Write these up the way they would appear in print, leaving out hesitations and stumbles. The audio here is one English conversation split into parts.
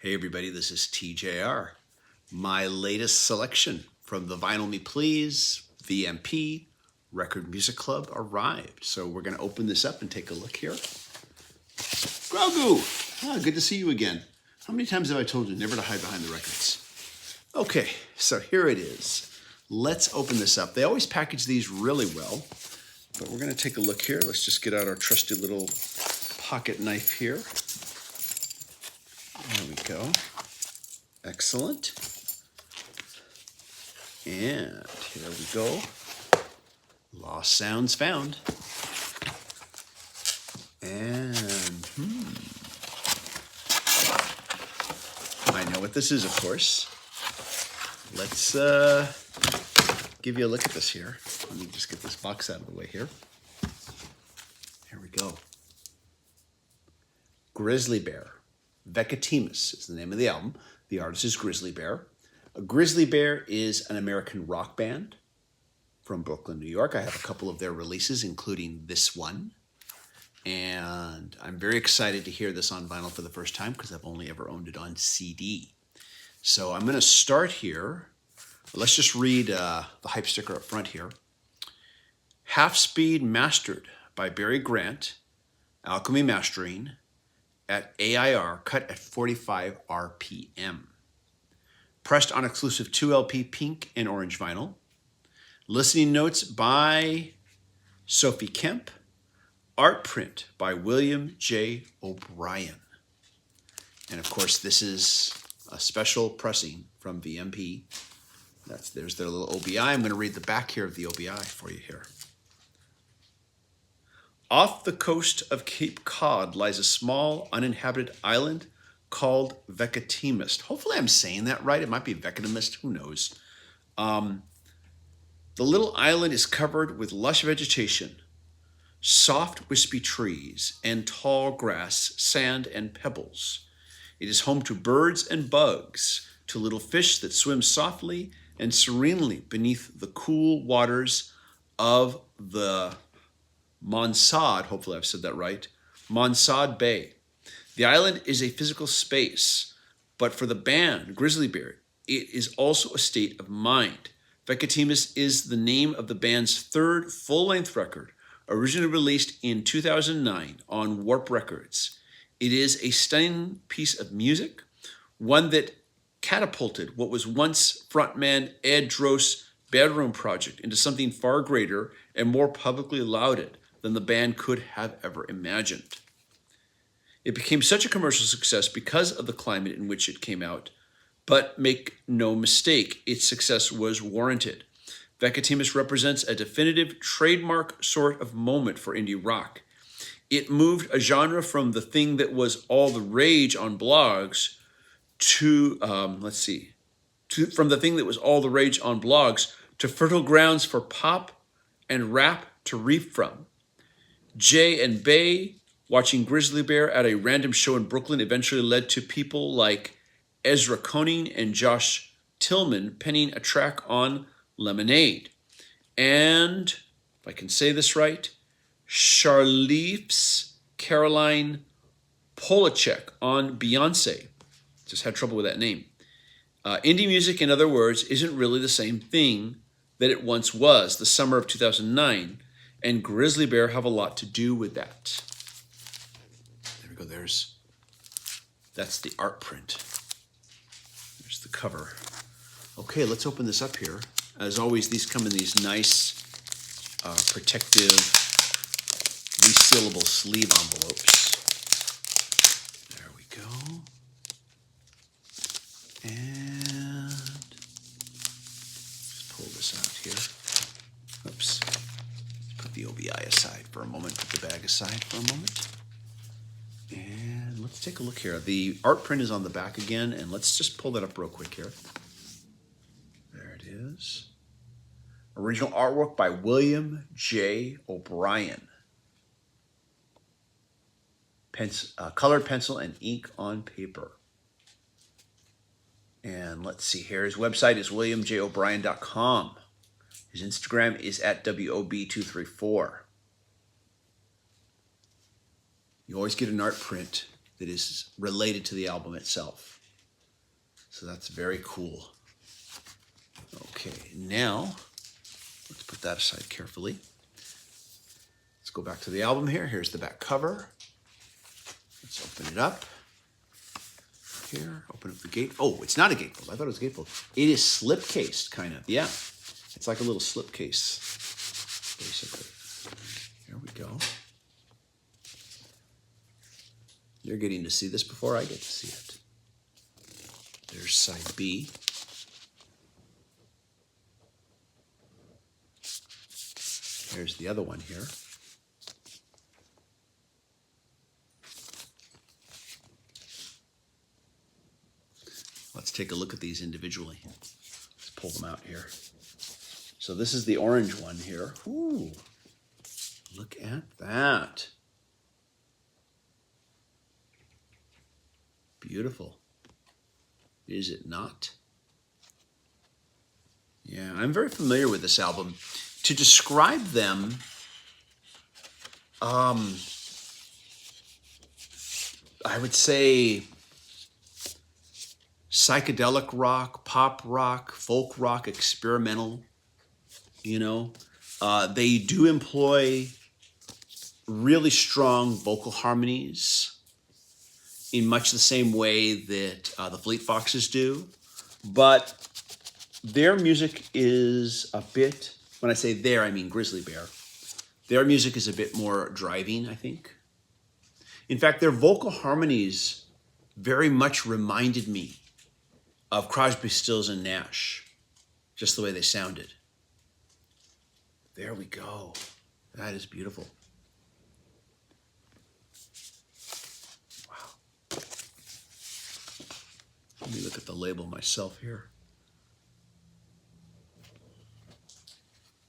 Hey everybody, this is TJR. My latest selection from the Vinyl Me Please, VMP, Record Music Club arrived. So we're going to open this up and take a look here. Grogu! Good to see you again. How many times have I told you never to hide behind the records? Okay, so here it is. Let's open this up. They always package these really well, but we're going to take a look here. Let's just get out our trusty little pocket knife here. There we go. Excellent. And here we go. Lost sounds found. And I know what this is, of course. Let's give you a look at this here. Let me just get this box out of the way here. Here we go. Grizzly Bear. Veckatimest is the name of the album. The artist is Grizzly Bear. Grizzly Bear is an American rock band from Brooklyn, New York. I have a couple of their releases, including this one. And I'm very excited to hear this on vinyl for the first time because I've only ever owned it on CD. So I'm going to start here. Let's just read the hype sticker up front here. Half Speed Mastered by Barry Grant, Alchemy Mastering, at AIR, cut at 45 RPM. Pressed on exclusive 2LP pink and orange vinyl. Listening notes by Sophie Kemp. Art print by William J. O'Brien. And of course, this is a special pressing from VMP. There's their little OBI. I'm going to read the back here of the OBI for you here. Off the coast of Cape Cod lies a small, uninhabited island called Veckatimest. Hopefully I'm saying that right. It might be Veckatimest. Who knows? The little island is covered with lush vegetation, soft, wispy trees, and tall grass, sand, and pebbles. It is home to birds and bugs, to little fish that swim softly and serenely beneath the cool waters of the Monsad, hopefully I've said that right, Monsad Bay. The island is a physical space, but for the band, Grizzly Bear, it is also a state of mind. Veckatimest is the name of the band's third full-length record, originally released in 2009 on Warp Records. It is a stunning piece of music, one that catapulted what was once frontman Ed Dro's bedroom project into something far greater and more publicly lauded than the band could have ever imagined. It became such a commercial success because of the climate in which it came out, but make no mistake, its success was warranted. Veckatimest represents a definitive trademark sort of moment for indie rock. It moved a genre from the thing that was all the rage on blogs to, from the thing that was all the rage on blogs to fertile grounds for pop and rap to reap from. Jay and Bay watching Grizzly Bear at a random show in Brooklyn eventually led to people like Ezra Koenig and Josh Tillman penning a track on Lemonade. And, if I can say this right, Charlize Caroline Polachek on Beyonce. Just had trouble with that name. Indie music, in other words, isn't really the same thing that it once was, the summer of 2009, and Grizzly Bear have a lot to do with that. There we go, that's the art print. There's the cover. Okay, let's open this up here. As always, these come in these nice, protective, resealable sleeve envelopes. There we go. And just pull this out here. Oops. Put the OBI aside for a moment. Put the bag aside for a moment. And let's take a look here. The art print is on the back again, and let's just pull that up real quick here. There it is. Original artwork by William J. O'Brien. Colored pencil and ink on paper. And let's see here. His website is williamjobrien.com. His Instagram is at WOB234. You always get an art print that is related to the album itself. So that's very cool. Okay, now let's put that aside carefully. Let's go back to the album here. Here's the back cover. Let's open it up. Here, open up the gate. Oh, it's not a gatefold. I thought it was a gatefold. It is slip-cased, kind of. Yeah, it's like a little slip-case, basically. Here we go. You're getting to see this before I get to see it. There's side B. There's the other one here. Let's take a look at these individually. Let's pull them out here. So this is the orange one here. Ooh, look at that. Beautiful. Is it not? Yeah, I'm very familiar with this album. To describe them, I would say psychedelic rock, pop rock, folk rock, experimental, you know. They do employ really strong vocal harmonies in much the same way that the Fleet Foxes do. But their music is a bit, when I say their, I mean Grizzly Bear. Their music is a bit more driving, I think. In fact, their vocal harmonies very much reminded me of Crosby, Stills, and Nash, just the way they sounded. There we go. That is beautiful. Wow. Let me look at the label myself here.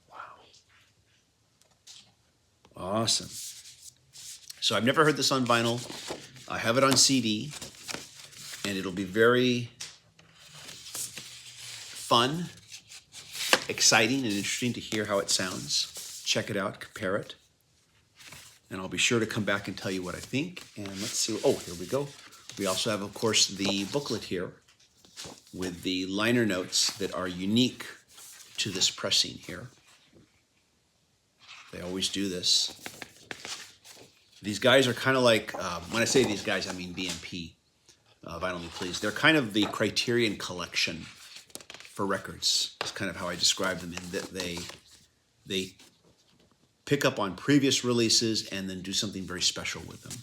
Wow. Awesome. So I've never heard this on vinyl. I have it on CD, and it'll be very fun, exciting, and interesting to hear how it sounds. Check it out, compare it. And I'll be sure to come back and tell you what I think. And let's see. Oh, here we go. We also have, of course, the booklet here with the liner notes that are unique to this pressing here. They always do this. These guys are kind of like, when I say these guys, I mean VMP, Vinyl Me Please. They're kind of the Criterion collection for records. It's kind of how I describe them, in that they pick up on previous releases and then do something very special with them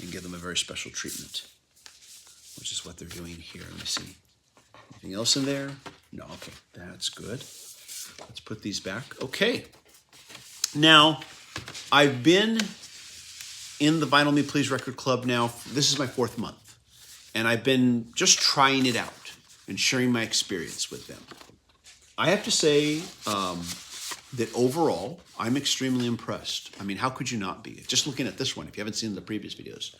and give them a very special treatment, which is what they're doing here. Let me see. Anything else in there? No, okay, that's good. Let's put these back. Okay. Now, I've been in the Vinyl Me Please Record Club now. This is my 4th month, and I've been just trying it out and sharing my experience with them. I have to say that overall, I'm extremely impressed. I mean, how could you not be? Just looking at this one, if you haven't seen the previous videos.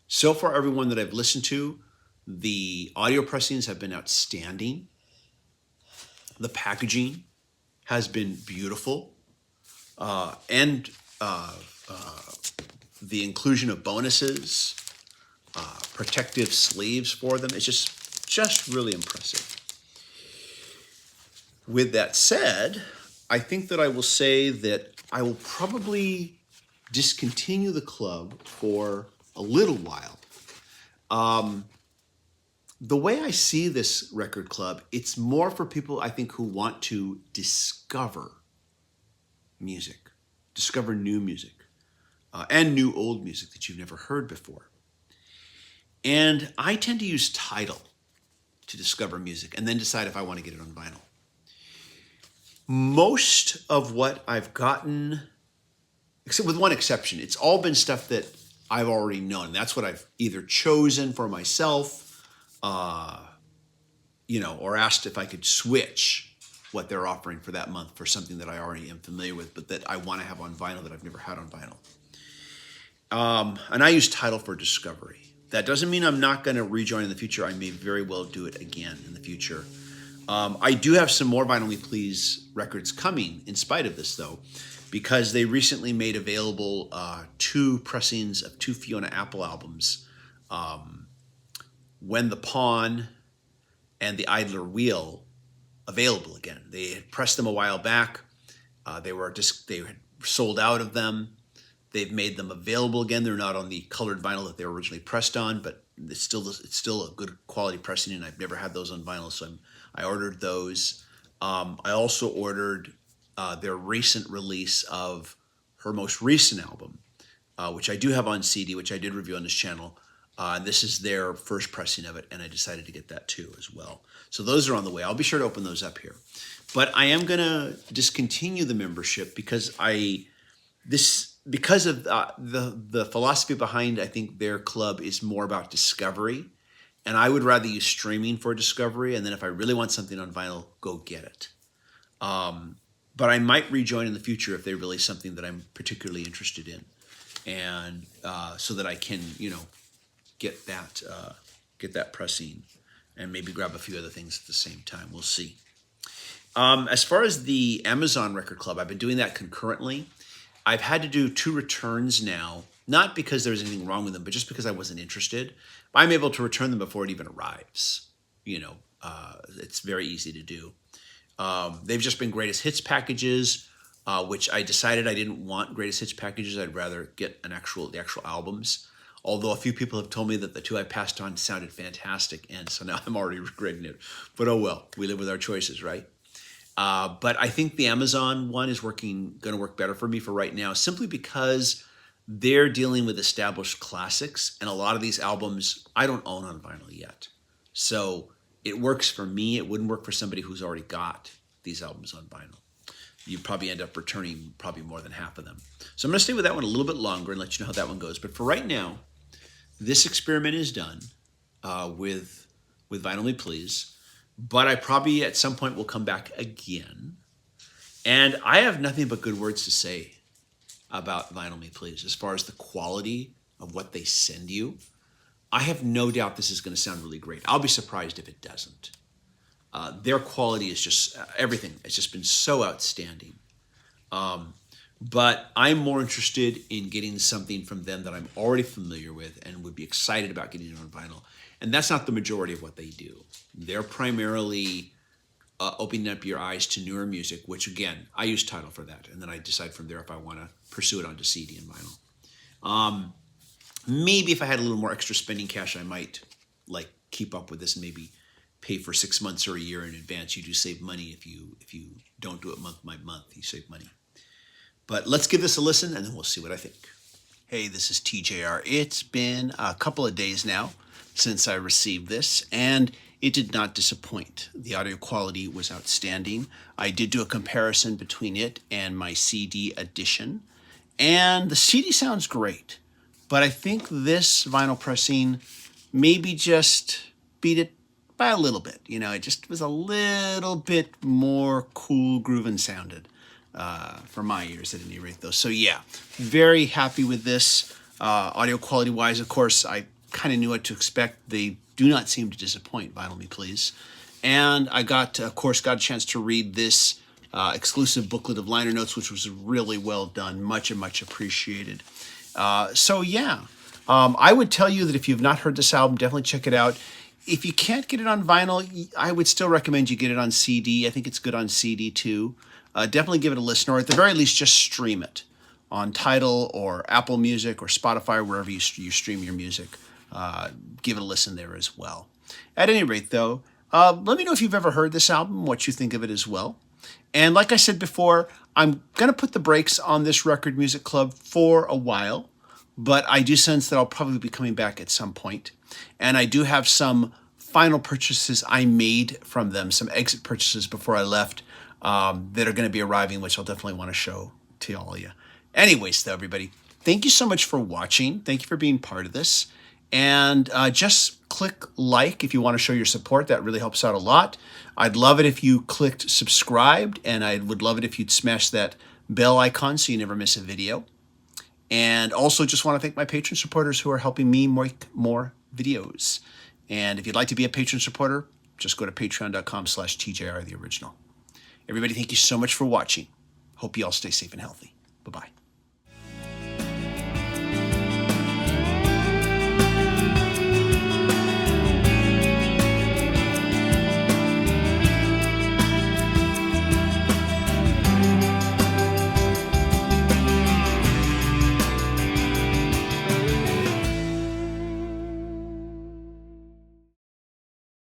So far, everyone that I've listened to, the audio pressings have been outstanding. The packaging has been beautiful. And the inclusion of bonuses, protective sleeves for them, is just really impressive. With that said, I think that I will say that I will probably discontinue the club for a little while. The way I see this record club, it's more for people, I think, who want to discover music, discover new music, and new old music that you've never heard before. And I tend to use Tidal to discover music and then decide if I want to get it on vinyl. Most of what I've gotten, except with one exception, it's all been stuff that I've already known. That's what I've either chosen for myself, or asked if I could switch what they're offering for that month for something that I already am familiar with, but that I want to have on vinyl that I've never had on vinyl. And I use Tidal for discovery. That doesn't mean I'm not going to rejoin in the future. I may very well do it again in the future. I do have some more Vinyl Me Please records coming in spite of this, though, because they recently made available 2 pressings of 2 Fiona Apple albums when the pawn and the idler wheel available again. They had pressed them a while back. They had sold out of them. They've made them available again. They're not on the colored vinyl that they were originally pressed on, but it's still a good quality pressing, and I've never had those on vinyl, so I ordered those. I also ordered their recent release of her most recent album, which I do have on CD, which I did review on this channel. This is their first pressing of it, and I decided to get that too as well. So those are on the way. I'll be sure to open those up here. But I am going to discontinue the membership because of the philosophy behind, I think their club is more about discovery, and I would rather use streaming for discovery, and then if I really want something on vinyl, go get it. But I might rejoin in the future if they release something that I'm particularly interested in, and so that I can, get that pressing and maybe grab a few other things at the same time. We'll see. As far as the Amazon Record Club, I've been doing that concurrently. I've had to do 2 returns now, not because there was anything wrong with them, but just because I wasn't interested. I'm able to return them before it even arrives. It's very easy to do. They've just been greatest hits packages, which I decided I didn't want greatest hits packages. I'd rather get the actual albums. Although a few people have told me that the 2 I passed on sounded fantastic, and so now I'm already regretting it. But oh well, we live with our choices, right? But I think the Amazon one is going to work better for me for right now, simply because they're dealing with established classics, and a lot of these albums I don't own on vinyl yet. So it works for me. It wouldn't work for somebody who's already got these albums on vinyl. You'd probably end up returning probably more than half of them. So I'm going to stay with that one a little bit longer and let you know how that one goes. But for right now, this experiment is done with Vinyl Me Please. But I probably at some point will come back again. And I have nothing but good words to say about Vinyl Me Please as far as the quality of what they send you. I have no doubt this is going to sound really great. I'll be surprised if it doesn't. Their quality is just everything. It's just been so outstanding. But I'm more interested in getting something from them that I'm already familiar with and would be excited about getting it on vinyl. And that's not the majority of what they do. They're primarily opening up your eyes to newer music, which again, I use Tidal for that. And then I decide from there if I want to pursue it onto CD and vinyl. Maybe if I had a little more extra spending cash, I might keep up with this and maybe pay for 6 months or a year in advance. You do save money if you don't do it month by month. You save money. But let's give this a listen, and then we'll see what I think. Hey, this is TJR. It's been a couple of days now since I received this, and it did not disappoint. The audio quality was outstanding. I did do a comparison between it and my CD edition, and the CD sounds great. But I think this vinyl pressing maybe just beat it by a little bit. It just was a little bit more cool grooving sounded. For my ears at any rate, though. So yeah, very happy with this. Audio quality wise, of course, I kind of knew what to expect. They do not seem to disappoint, Vinyl Me Please. And I got a chance to read this exclusive booklet of liner notes, which was really well done. Much appreciated. So yeah, I would tell you that if you've not heard this album, definitely check it out. If you can't get it on vinyl, I would still recommend you get it on CD. I think it's good on CD too. Definitely give it a listen, or at the very least, just stream it on Tidal or Apple Music or Spotify, wherever you stream your music. Give it a listen there as well. At any rate, though, let me know if you've ever heard this album, what you think of it as well. And like I said before, I'm going to put the brakes on this Record Music Club for a while, but I do sense that I'll probably be coming back at some point. And I do have some final purchases I made from them, some exit purchases before I left, that are going to be arriving, which I'll definitely want to show to all of you. Anyways, though, everybody, thank you so much for watching. Thank you for being part of this. And just click like if you want to show your support. That really helps out a lot. I'd love it if you clicked subscribed, and I would love it if you'd smash that bell icon so you never miss a video. And also just want to thank my patron supporters who are helping me make more videos. And if you'd like to be a patron supporter, just go to patreon.com/TJR the original. Everybody, thank you so much for watching. Hope you all stay safe and healthy. Bye-bye.